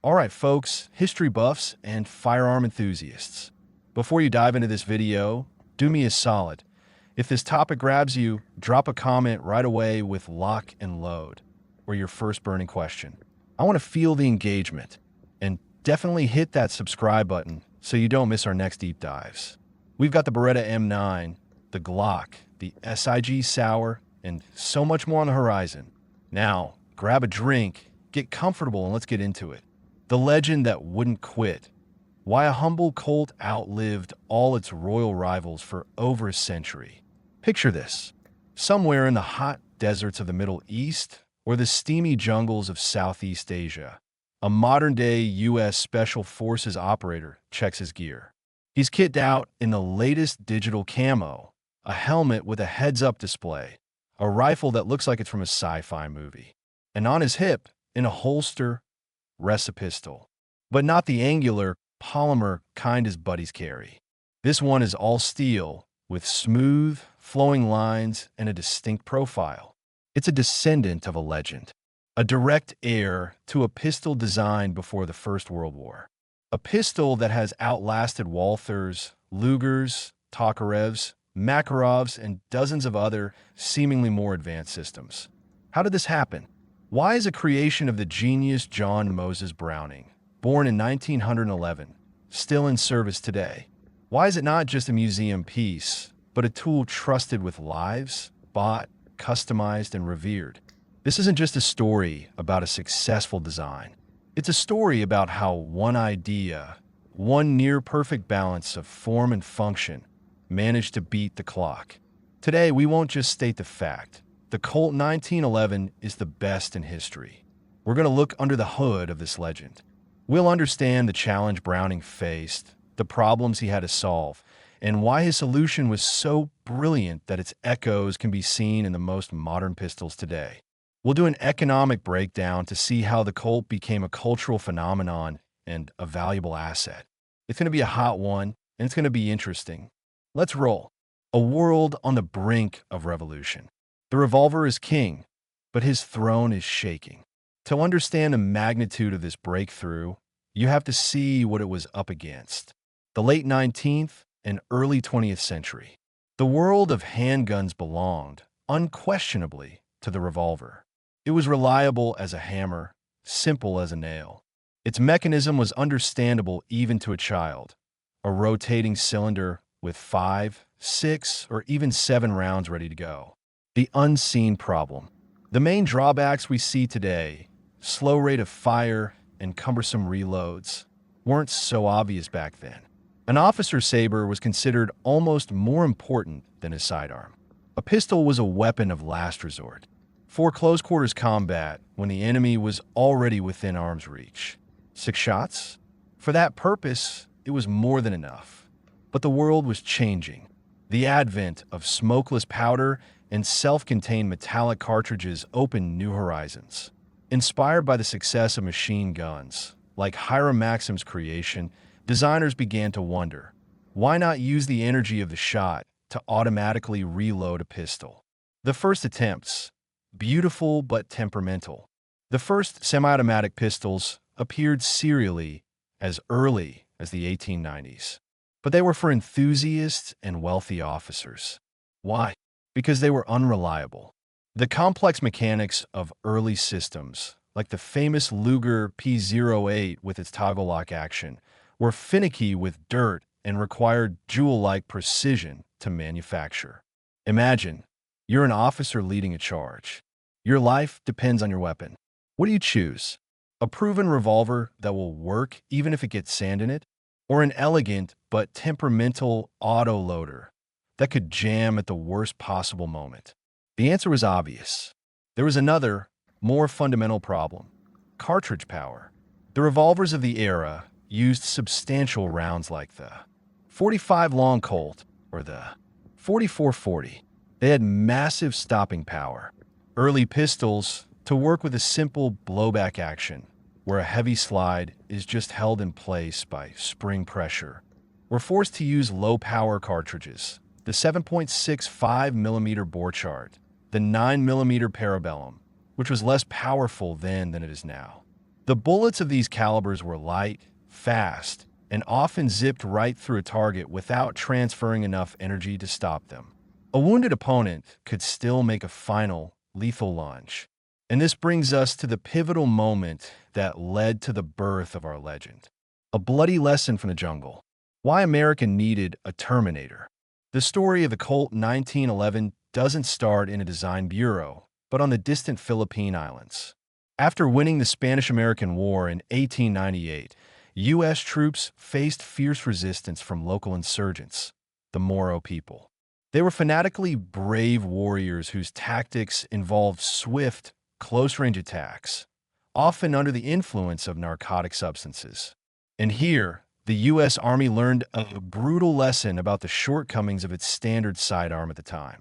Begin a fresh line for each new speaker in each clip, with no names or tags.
All right, folks, history buffs and firearm enthusiasts. Before you dive into this video, do me a solid. If this topic grabs you, drop a comment right away with lock and load, or your first burning question. I want to feel the engagement, and definitely hit that subscribe button so you don't miss our next deep dives. We've got the Beretta M9, the Glock, the SIG Sauer, and so much more on the horizon. Now, grab a drink, get comfortable, and let's get into it. The legend that wouldn't quit. Why a humble Colt outlived all its royal rivals for over a century. Picture this. Somewhere in the hot deserts of the Middle East or the steamy jungles of Southeast Asia, a modern-day U.S. Special Forces operator checks his gear. He's kitted out in the latest digital camo, a helmet with a heads-up display, a rifle that looks like it's from a sci-fi movie, and on his hip, in a holster, rests a pistol. But not the angular, polymer kind his buddies carry. This one is all steel, with smooth, flowing lines and a distinct profile. It's a descendant of a legend, a direct heir to a pistol designed before the First World War. A pistol that has outlasted Walthers, Lugers, Tokarevs, Makarovs, and dozens of other, seemingly more advanced systems. How did this happen? Why is a creation of the genius John Moses Browning, born in 1911, still in service today? Why is it not just a museum piece, but a tool trusted with lives, bought, customized, and revered? This isn't just a story about a successful design. It's a story about how one idea, one near-perfect balance of form and function, managed to beat the clock. Today, we won't just state the fact. The Colt 1911 is the best in history. We're going to look under the hood of this legend. We'll understand the challenge Browning faced, the problems he had to solve, and why his solution was so brilliant that its echoes can be seen in the most modern pistols today. We'll do an economic breakdown to see how the Colt became a cultural phenomenon and a valuable asset. It's going to be a hot one, and it's going to be interesting. Let's roll. A world on the brink of revolution. The revolver is king, but his throne is shaking. To understand the magnitude of this breakthrough, you have to see what it was up against. The late 19th and early 20th century. The world of handguns belonged, unquestionably, to the revolver. It was reliable as a hammer, simple as a nail. Its mechanism was understandable even to a child. A rotating cylinder with 5, 6, or even 7 rounds ready to go. The unseen problem. The main drawbacks we see today, slow rate of fire and cumbersome reloads, weren't so obvious back then. An officer's saber was considered almost more important than his sidearm. A pistol was a weapon of last resort. For close quarters combat, when the enemy was already within arm's reach. 6 shots? For that purpose, it was more than enough. But the world was changing. The advent of smokeless powder and self-contained metallic cartridges opened new horizons. Inspired by the success of machine guns, like Hiram Maxim's creation, designers began to wonder, why not use the energy of the shot to automatically reload a pistol? The first attempts, beautiful but temperamental. The first semi-automatic pistols appeared serially as early as the 1890s. But they were for enthusiasts and wealthy officers. Why? Because they were unreliable. The complex mechanics of early systems, like the famous Luger P08 with its toggle lock action, were finicky with dirt and required jewel-like precision to manufacture. Imagine, you're an officer leading a charge. Your life depends on your weapon. What do you choose? A proven revolver that will work even if it gets sand in it? Or an elegant but temperamental auto-loader that could jam at the worst possible moment? The answer was obvious. There was another, more fundamental problem: cartridge power. The revolvers of the era used substantial rounds like the .45 Long Colt or the .44-40. They had massive stopping power. Early pistols, to work with a simple blowback action, where a heavy slide is just held in place by spring pressure, were forced to use low-power cartridges, the 7.65mm Borchardt, the 9mm Parabellum, which was less powerful then than it is now. The bullets of these calibers were light, fast, and often zipped right through a target without transferring enough energy to stop them. A wounded opponent could still make a final, lethal lunge. And this brings us to the pivotal moment that led to the birth of our legend. A bloody lesson from the jungle. Why America needed a Terminator. The story of the Colt 1911 doesn't start in a design bureau, but on the distant Philippine Islands. After winning the Spanish-American War in 1898, U.S. troops faced fierce resistance from local insurgents, the Moro people. They were fanatically brave warriors whose tactics involved swift, close-range attacks, often under the influence of narcotic substances. And here, the U.S. Army learned a brutal lesson about the shortcomings of its standard sidearm at the time.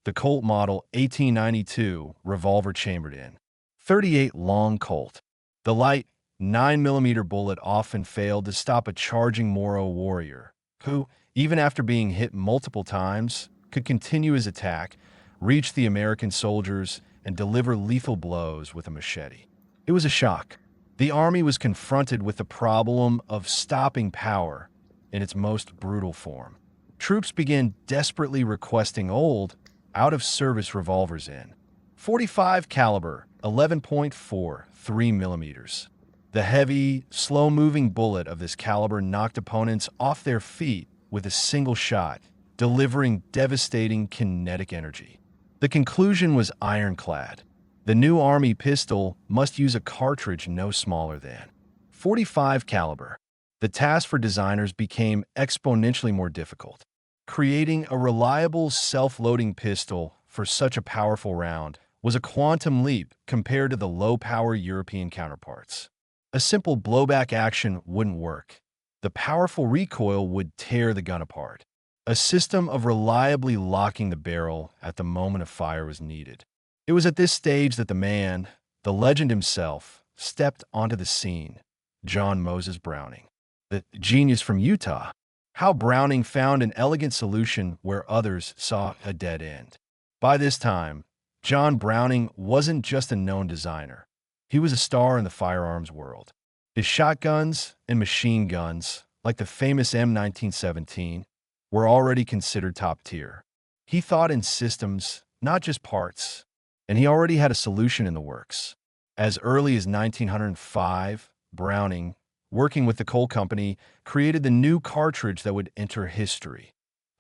The Colt Model 1892 revolver chambered in. 38 long Colt. The light 9mm bullet often failed to stop a charging Moro warrior, who, even after being hit multiple times, could continue his attack, reach the American soldiers, and deliver lethal blows with a machete. It was a shock. The Army was confronted with the problem of stopping power in its most brutal form. Troops began desperately requesting old, out-of-service revolvers in. 45 caliber, 11.43 millimeters. The heavy, slow-moving bullet of this caliber knocked opponents off their feet with a single shot, delivering devastating kinetic energy. The conclusion was ironclad. The new Army pistol must use a cartridge no smaller than 45 caliber. The task for designers became exponentially more difficult. Creating a reliable self-loading pistol for such a powerful round was a quantum leap compared to the low-power European counterparts. A simple blowback action wouldn't work. The powerful recoil would tear the gun apart. A system of reliably locking the barrel at the moment of fire was needed. It was at this stage that the man, the legend himself, stepped onto the scene, John Moses Browning, the genius from Utah. How Browning found an elegant solution where others saw a dead end. By this time, John Browning wasn't just a known designer. He was a star in the firearms world. His shotguns and machine guns, like the famous M1917, were already considered top tier. He thought in systems, not just parts, and he already had a solution in the works. As early as 1905, Browning, working with the Colt Company, created the new cartridge that would enter history.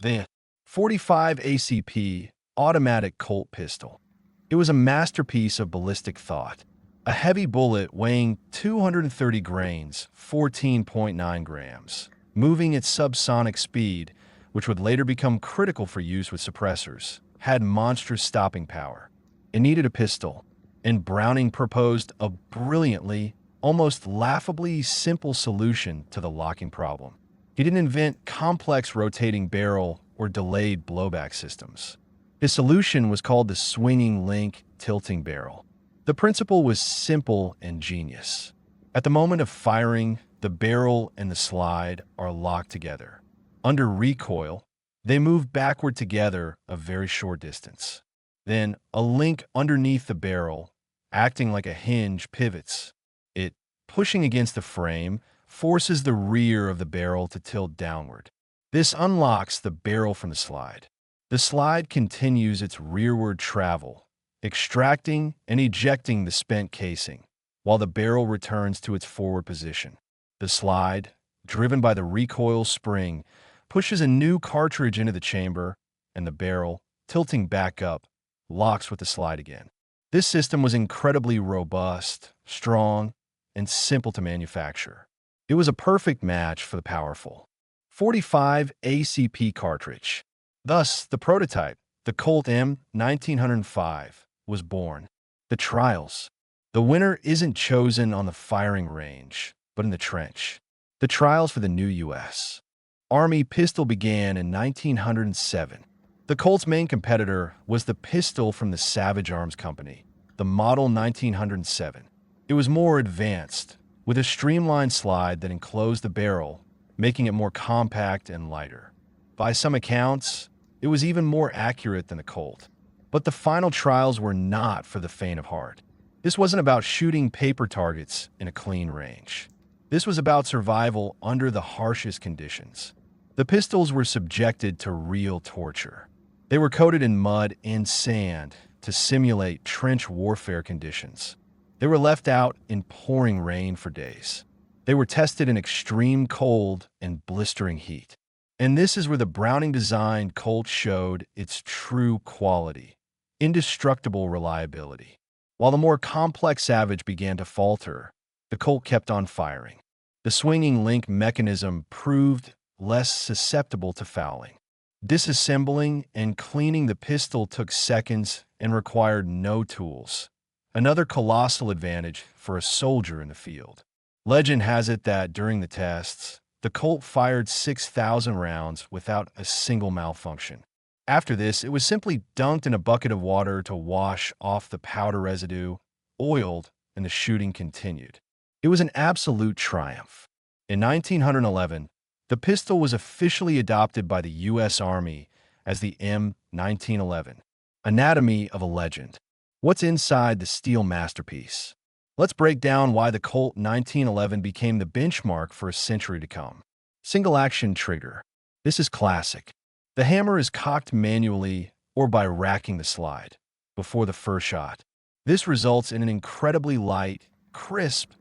The 45 ACP automatic Colt pistol. It was a masterpiece of ballistic thought. A heavy bullet weighing 230 grains, 14.9 grams, moving at subsonic speed, which would later become critical for use with suppressors, had monstrous stopping power. It needed a pistol, and Browning proposed a brilliantly, almost laughably simple solution to the locking problem. He didn't invent complex rotating barrel or delayed blowback systems. His solution was called the swinging link tilting barrel. The principle was simple and genius. At the moment of firing, the barrel and the slide are locked together. Under recoil, they move backward together a very short distance. Then, a link underneath the barrel, acting like a hinge, pivots. It, pushing against the frame, forces the rear of the barrel to tilt downward. This unlocks the barrel from the slide. The slide continues its rearward travel, extracting and ejecting the spent casing, while the barrel returns to its forward position. The slide, driven by the recoil spring, pushes a new cartridge into the chamber, and the barrel, tilting back up, locks with the slide again. This system was incredibly robust, strong, and simple to manufacture. It was a perfect match for the powerful 45 ACP cartridge. Thus, the prototype, the Colt M1905, was born. The trials. The winner isn't chosen on the firing range, but in the trench. The trials for the new U.S. Army pistol began in 1907. The Colt's main competitor was the pistol from the Savage Arms Company, the Model 1907. It was more advanced, with a streamlined slide that enclosed the barrel, making it more compact and lighter. By some accounts, it was even more accurate than the Colt. But the final trials were not for the faint of heart. This wasn't about shooting paper targets in a clean range. This was about survival under the harshest conditions. The pistols were subjected to real torture. They were coated in mud and sand to simulate trench warfare conditions. They were left out in pouring rain for days. They were tested in extreme cold and blistering heat. And this is where the Browning-designed Colt showed its true quality: indestructible reliability. While the more complex Savage began to falter, the Colt kept on firing. The swinging link mechanism proved less susceptible to fouling. Disassembling and cleaning the pistol took seconds and required no tools. Another colossal advantage for a soldier in the field. Legend has it that during the tests, the Colt fired 6,000 rounds without a single malfunction. After this, it was simply dunked in a bucket of water to wash off the powder residue, oiled, and the shooting continued. It was an absolute triumph. In 1911, the pistol was officially adopted by the U.S. Army as the M1911. Anatomy of a legend. What's inside the steel masterpiece? Let's break down why the Colt 1911 became the benchmark for a century to come. Single-action trigger. This is classic. The hammer is cocked manually or by racking the slide before the first shot. This results in an incredibly light, crisp,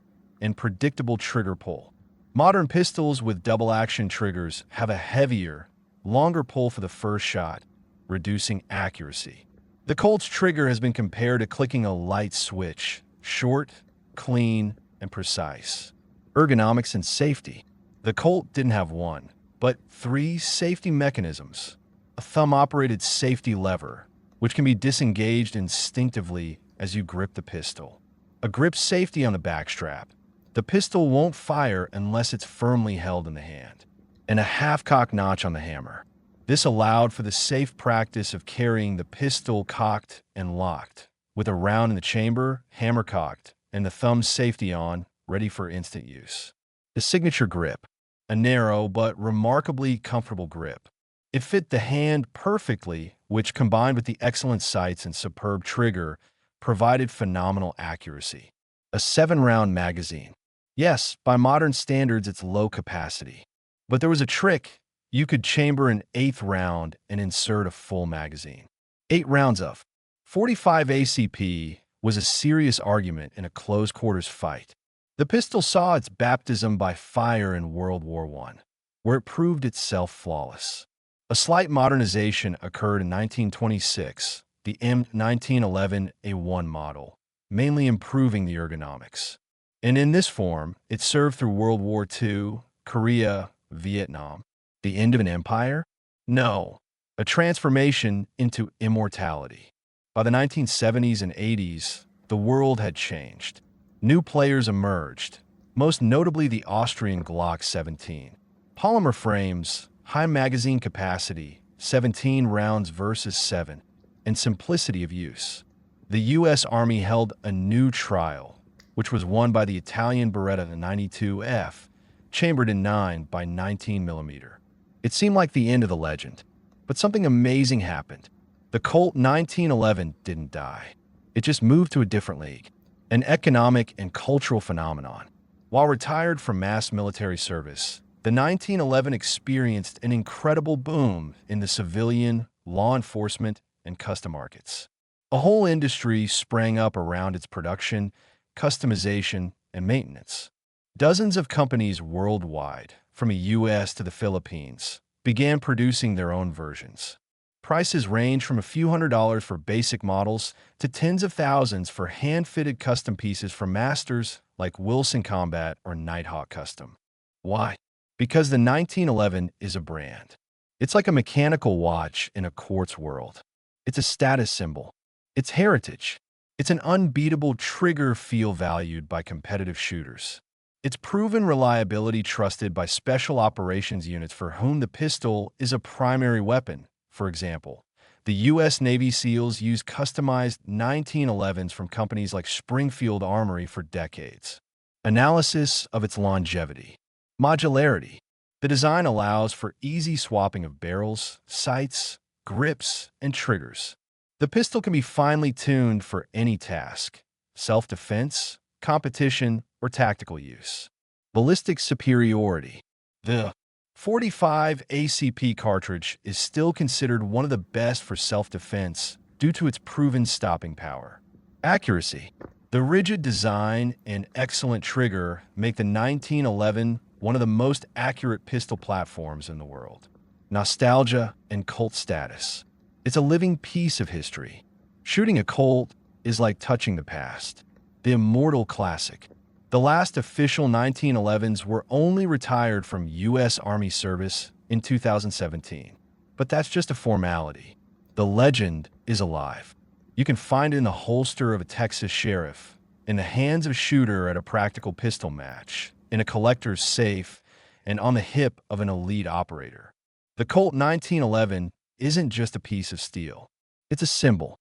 and predictable trigger pull. Modern pistols with double-action triggers have a heavier, longer pull for the first shot, reducing accuracy. The Colt's trigger has been compared to clicking a light switch: short, clean, and precise. Ergonomics and safety. The Colt didn't have one, but 3 safety mechanisms. A thumb-operated safety lever, which can be disengaged instinctively as you grip the pistol. A grip safety on the backstrap. The pistol won't fire unless it's firmly held in the hand. And a half-cock notch on the hammer. This allowed for the safe practice of carrying the pistol cocked and locked, with a round in the chamber, hammer cocked, and the thumb safety on, ready for instant use. The signature grip. A narrow but remarkably comfortable grip. It fit the hand perfectly, which, combined with the excellent sights and superb trigger, provided phenomenal accuracy. A 7-round magazine. Yes, by modern standards, it's low capacity. But there was a trick. You could chamber an 8th round and insert a full magazine. 8 rounds of 45 ACP was a serious argument in a close-quarters fight. The pistol saw its baptism by fire in World War I, where it proved itself flawless. A slight modernization occurred in 1926, the M1911A1 model, mainly improving the ergonomics. And in this form, it served through World War II, Korea, Vietnam. The end of an empire? No, a transformation into immortality. By the 1970s and 80s, the world had changed. New players emerged, most notably the Austrian Glock 17. Polymer frames, high magazine capacity, 17 rounds versus 7, and simplicity of use. The U.S. Army held a new trial, which was won by the Italian Beretta 92F, chambered in 9 by 19 mm. It seemed like the end of the legend, but something amazing happened. The Colt 1911 didn't die. It just moved to a different league, an economic and cultural phenomenon. While retired from mass military service, the 1911 experienced an incredible boom in the civilian, law enforcement, and custom markets. A whole industry sprang up around its production, customization, and maintenance. Dozens of companies worldwide, from the U.S. to the Philippines, began producing their own versions. Prices range from a few $100s for basic models to tens of thousands for hand-fitted custom pieces from masters like Wilson Combat or Nighthawk Custom. Why? Because the 1911 is a brand. It's like a mechanical watch in a quartz world. It's a status symbol. It's heritage. It's an unbeatable trigger feel valued by competitive shooters. It's proven reliability trusted by special operations units for whom the pistol is a primary weapon. For example, the U.S. Navy SEALs use customized 1911s from companies like Springfield Armory for decades. Analysis of its longevity. Modularity. The design allows for easy swapping of barrels, sights, grips, and triggers. The pistol can be finely tuned for any task, self-defense, competition, or tactical use. Ballistic superiority. The 45 ACP cartridge is still considered one of the best for self-defense due to its proven stopping power. Accuracy. The rigid design and excellent trigger make the 1911 one of the most accurate pistol platforms in the world. Nostalgia and Colt status. It's a living piece of history. Shooting a Colt is like touching the past. The immortal classic. The last official 1911s were only retired from U.S. Army service in 2017. But that's just a formality. The legend is alive. You can find it in the holster of a Texas sheriff, in the hands of a shooter at a practical pistol match, in a collector's safe, and on the hip of an elite operator. The Colt 1911 isn't just a piece of steel. It's a symbol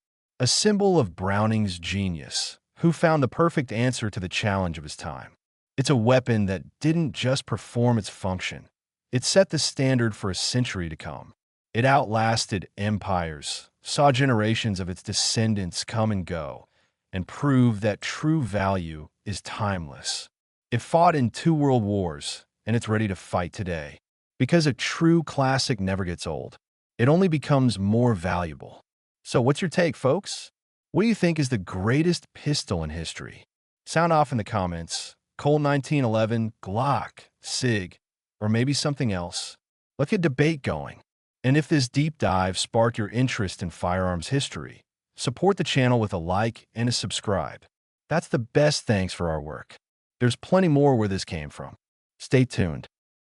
of Browning's genius, who found the perfect answer to the challenge of his time. It's a weapon that didn't just perform its function. It set the standard for a century to come. It outlasted empires, saw generations of its descendants come and go, and proved that true value is timeless. It fought in 2 world wars, and it's ready to fight today. Because a true classic never gets old. It only becomes more valuable. So what's your take, folks? What do you think is the greatest pistol in history? Sound off in the comments. Colt 1911, Glock, SIG, or maybe something else. Let's get debate going. And if this deep dive sparked your interest in firearms history, support the channel with a like and a subscribe. That's the best thanks for our work. There's plenty more where this came from. Stay tuned.